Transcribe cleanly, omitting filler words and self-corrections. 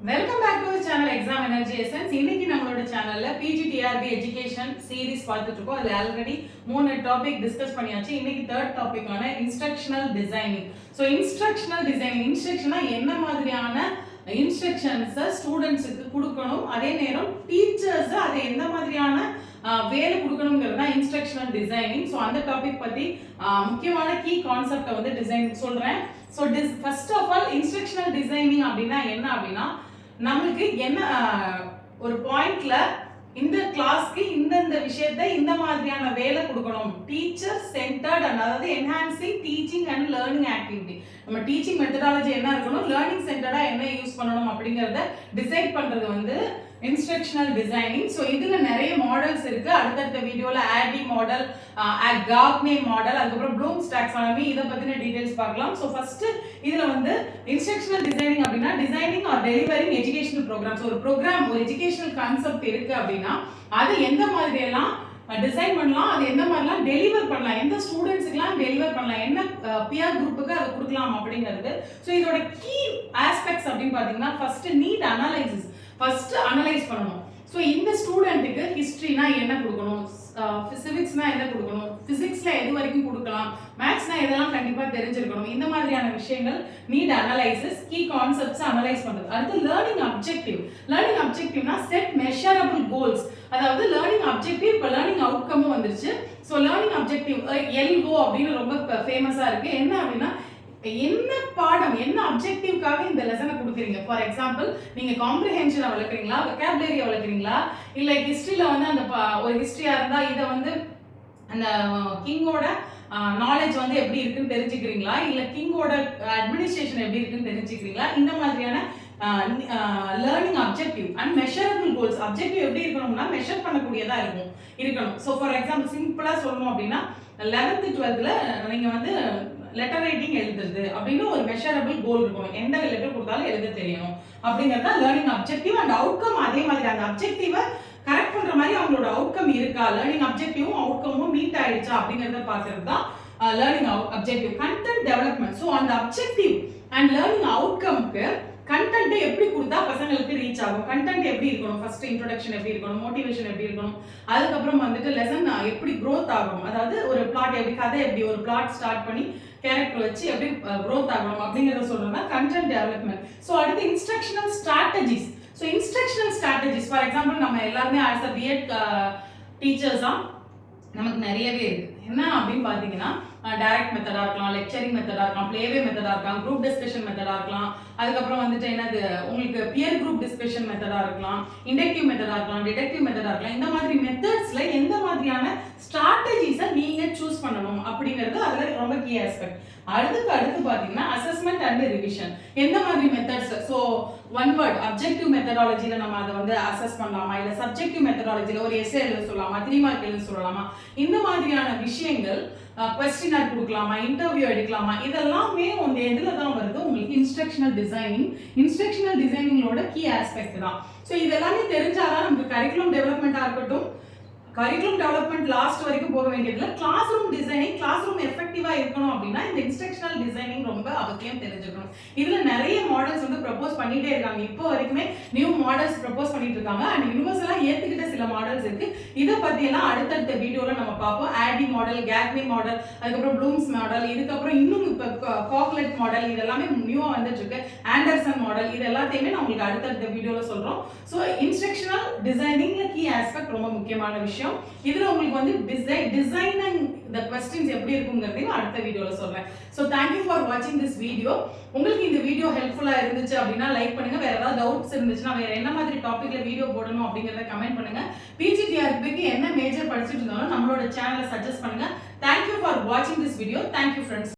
Welcome back to our channel exam energy essence. இன்னைக்கு நம்மளோட சேனல்ல பிஜிடிஆர்பி எஜுகேஷன் சீரிஸ் பார்த்துட்டு இருக்கோம். அதுல ஆல்ரெடி 3 டாபிக் டிஸ்கஸ் பண்ணியாச்சு. இன்னைக்கு தேர்ட் டாபிக்கான instructional designing. So instructional designing, இன்ஸ்ட்ரக்ஷனா என்ன மாதிரியான இன்ஸ்ட்ரக்ஷன்ஸை ஸ்டூடெண்ட்ஸுக்கு கொடுக்கணும், அதே நேரம் டீச்சர்ஸ் அதை எந்த மாதிரியான வேலை கொடுக்கணுங்கிறது தான் இன்ஸ்ட்ரக்ஷனல் டிசைனிங். ஸோ அந்த டாபிக் பற்றி முக்கியமான கீ கான்செப்டை வந்து டிசைன் சொல்கிறேன். So first of all instructional designing அப்படின்னா என்ன அப்படின்னா, நம்மளுக்கு என்ன ஒரு பாயிண்ட்ல இந்த கிளாஸ்க்கு இந்த விஷயத்தை இந்த மாதிரியான வேலை கொடுக்கணும், டீச்சர் சென்டர்ட் அண்ட் அதாவது enhancing teaching and learning activity. நம்ம டீச்சிங் மெத்தடாலஜி என்ன இருக்கணும், லேர்னிங் சென்டர்டா என்ன யூஸ் பண்ணணும் அப்படிங்கறத டிசைட் பண்றது வந்து இன்ஸ்ட்ரக்ஷனல் டிசைனிங். ஸோ இதுல நிறைய மாடல்ஸ் இருக்கு. அடுத்தடுத்த வீடியோல ஆடி மாடல், காக்னே மாடல், அதுக்கப்புறம் ப்ளூம்ஸ் டாக்ஸானமி, இதை பத்தின டீடைல்ஸ் பார்க்கலாம். ஸோ ஃபர்ஸ்ட் இதுல வந்து இன்ஸ்ட்ரக்ஷனல் டிசைனிங் அப்படின்னா designing or delivering educational programs. ஒரு ப்ரோக்ராம், ஒரு எஜுகேஷனல் கான்செப்ட் இருக்கு அப்படின்னா அது எந்த மாதிரி எல்லாம் டிசைன் பண்ணலாம், அது எந்த மாதிரிலாம் டெலிவர் பண்ணலாம், எந்த ஸ்டூடெண்ட்ஸுக்குலாம் டெலிவர் பண்ணலாம், என்ன பியர் குரூப்புக்கு அதை கொடுக்கலாம் அப்படிங்கிறது. ஸோ இதோட கீ ஆஸ்பெக்ட்ஸ் அப்படின்னு பார்த்தீங்கன்னா first need analysis. First analyse பண்ணணும். ஸோ இந்த ஸ்டூடெண்ட்டுக்கு ஹிஸ்ட்ரினா என்ன கொடுக்கணும், சிவிக்ஸ்னா என்ன கொடுக்கணும், பிசிக்ஸ்ல எது வரைக்கும் கொடுக்கலாம், மேத்ஸ்னா இதெல்லாம் கண்டிப்பா தெரிஞ்சிருக்கணும். இந்த மாதிரியான விஷயங்கள் need analysis, key concepts analyse பண்றது. அடுத்து லேர்னிங் அப்ஜெக்டிவ். லேர்னிங் அப்ஜெக்டிவ்னா செட் மெஷரபிள் கோல்ஸ். அதாவது லேர்னிங் அப்ஜெக்டிவ் இப்போ லேர்னிங் அவுட்கமும் வந்துருச்சு. ஸோ லேர்னிங் அப்ஜெக்டிவ் எல்ஓ அப்படின்னு ரொம்ப ஃபேமஸா இருக்கு. என்ன அப்படின்னா என்ன பாடம், என்ன அப்ஜெக்டிவ்காக இந்த லெசனை கொடுக்குறீங்க. ஃபார் எக்ஸாம்பிள் நீங்க காம்ப்ரிஹென்ஷனை வளர்க்குறீங்களா, வெக்காபுலரியை வளர்க்குறீங்களா, இல்லை ஹிஸ்ட்ரியில வந்து அந்த ஒரு ஹிஸ்ட்ரியா இருந்தா இதை வந்து அந்த கிங்கோட நாலேஜ் வந்து எப்படி இருக்குன்னு தெரிஞ்சுக்கிறீங்களா, இல்லை கிங்கோட அட்மினிஸ்ட்ரேஷன் எப்படி இருக்குன்னு தெரிஞ்சுக்கிறீங்களா. இந்த மாதிரியான learning objective and measurable goals. Objective எப்படி இருக்கணும்னா மெஷர் பண்ணக்கூடியதா இருக்கணும். ஸோ ஃபார் எக்ஸாம்பிள் சிம்பிளா சொல்லணும் அப்படின்னா 11th 12th நீங்க வந்து லெட்டர் ரைட்டிங் எழுதுறது அப்படின்னு ஒரு மெஷரபிள் கோல் இருக்கணும். எந்த லெட்டர் கொடுத்தாலும் எழுத தெரியணும் அப்படிங்கிறது தான் லேர்னிங் அப்ஜெக்டிவ். அண்ட் அவுட்கம் அதே மாதிரி அந்த அப்ஜெக்டிவை கரெக்ட் பண்ற மாதிரி அவங்களோட அவுட்கம் இருக்கா, லேர்னிங் அப்ஜெக்டிவும் அவுட்கமும் மீட் ஆயிடுச்சா அப்படிங்கறத பார்க்கறது தான் learning objective. Content development. So அந்த அப்ஜெக்டிவ் அண்ட் லேர்னிங் அவுட்கம்க்கு கண்டென்ட் எப்படி கொடுத்தா பசங்களுக்கு ரீச் ஆகும், கண்டென்ட் எப்படி இருக்கணும், ஃபர்ஸ்ட் இன்ட்ரோடக்ஷன் எப்படி இருக்கணும், மோட்டிவேஷன் எப்படி இருக்கணும், அதுக்கப்புறம் வந்துட்டு லெசன் எப்படி க்ரோத் ஆகணும், அதாவது ஒரு பிளாட் எப்படி, கதை எப்படி, ஒரு பிளாட் ஸ்டார்ட் பண்ணி கேரக்டர் வச்சு எப்படி க்ரோத் ஆகணும் அப்படிங்கிறத சொல்றோம்னா கண்டென்ட் டெவலப்மெண்ட். ஸோ அடுத்து instructional strategies. So instructional strategies for example நம்ம எல்லாருமே ஆஸ் அ பிஎட் டீச்சர்ஸா நமக்கு நிறையவே இருக்கு. என்ன அப்படின்னு பார்த்தீங்கன்னா டைரக்ட் மெத்தடா இருக்கலாம், லெக்சரிங் மெத்தடா இருக்கலாம், பிளேவே மெத்தடா இருக்கலாம், குரூப் டிஸ்கஷன் மெத்தடா இருக்கலாம், அதுக்கப்புறம் வந்துட்டு என்னது உங்களுக்கு பியர் குரூப் டிஸ்கஷன் மெத்தடா இருக்கலாம், இண்டக்டிவ் மெத்தடா இருக்கலாம், டிடக்டிவ் மெத்தடா இருக்கலாம். இந்த மாதிரி மெத்தட்ஸ்ல எந்த மாதிரியான ஸ்ட்ராட்டஜிஸை நீங்க சூஸ் பண்ணணும் அப்படிங்கிறது அதுல ரொம்ப கீ ஆஸ்பெக்ட். அடுத்து பாத்தீங்கன்னா அசஸ்மெண்ட் அண்ட் ரிவிஷன். எந்த மாதிரி methods, so one word objective மெத்தடாலஜில நம்ம அதை வந்து அசஸ் பண்ணலாமா, இல்ல சப்ஜெக்டிவ் மெத்தடாலஜில ஒரு எஸ்ஏ எழுத சொல்லலாமா, 3 மார்க் எழுத சொல்லலாமா, இந்த மாதிரியான விஷயங்கள், கொஸ்டினர் கொடுக்கலாமா, இன்டர்வியூ எடுக்கலாமா, இதெல்லாமே உங்க எதுல தான் வருது, உங்களுக்கு இன்ஸ்ட்ரக்ஷனல் டிசைனிங். இன்ஸ்ட்ரக்ஷனல் டிசைனிங்கோட கீ ஆஸ்பெக்ட் தான். ஸோ இதெல்லாமே தெரிஞ்சாதான் நமக்கு கரிக்குலம் டெவலப்மெண்டா இருக்கட்டும், கரிக்குலம் டெவலப்மெண்ட் லாஸ்ட் வரைக்கும் போக வேண்டியதுல classroom designing, classroom எஃபெக்டிவா இருக்கணும் அப்படின்னா இந்த இன்ஸ்ட்ரக்ஷனல் டிசைனிங் ரொம்ப அவசியம் தெரிஞ்சுக்கணும். இதுல நிறைய மாடல்ஸ் வந்து ப்ரப்போஸ் பண்ணிட்டே இருக்காங்க. இப்போ வரைக்குமே நியூ மாடல்ஸ் ப்ரப்போஸ் பண்ணிட்டு இருக்காங்க. அண்ட் யூனிவர்சலா ஏத்துக்கிட்ட சில மாடல்ஸ் இருக்கு. இதை பத்தி எல்லாம் அடுத்தடுத்த வீடியோல நம்ம பார்ப்போம். ஆடி மாடல், கேக்னே மாடல், அதுக்கப்புறம் ப்ளூம்ஸ் மாடல், இதுக்கப்புறம் இன்னும் இப்போ காக்லெட் மாடல், இதெல்லாமே நியூவா வந்துட்டு இருக்கு. ஆண்டர்சன் மாடல், இது எல்லாத்தையுமே நான் உங்களுக்கு அடுத்தடுத்த வீடியோல சொல்றோம். ஸோ இன்ஸ்ட்ரக்ஷனல் டிசைனிங்ல கீ ஆஸ்பெக்ட் ரொம்ப முக்கியமான விஷயம். இதுல உங்களுக்கு வந்து டிசைனிங் the questions எப்படி இருக்கும்ங்கறதையும் அடுத்த வீடியோல சொல்றேன். So thank you for watching this video. உங்களுக்கு இந்த வீடியோ ஹெல்ப்ஃபுல்லா இருந்துச்சு அப்படின்னா லைக் பண்ணுங்க. வேற ஏதாவது டவுட்ஸ் இருந்துச்சுன்னா வேற என்ன மாதிரி டாபிக்ல வீடியோ போடணும் அப்படிங்கறத கமெண்ட் பண்ணுங்க. பிஜிடிஆர்பிக்கு என்ன மேஜர் படிச்சிட்டு இருந்தாலும் நம்மளோட சேனலை சஜஸ்ட் பண்ணுங்க. Thank you for watching this video. Thank you friends.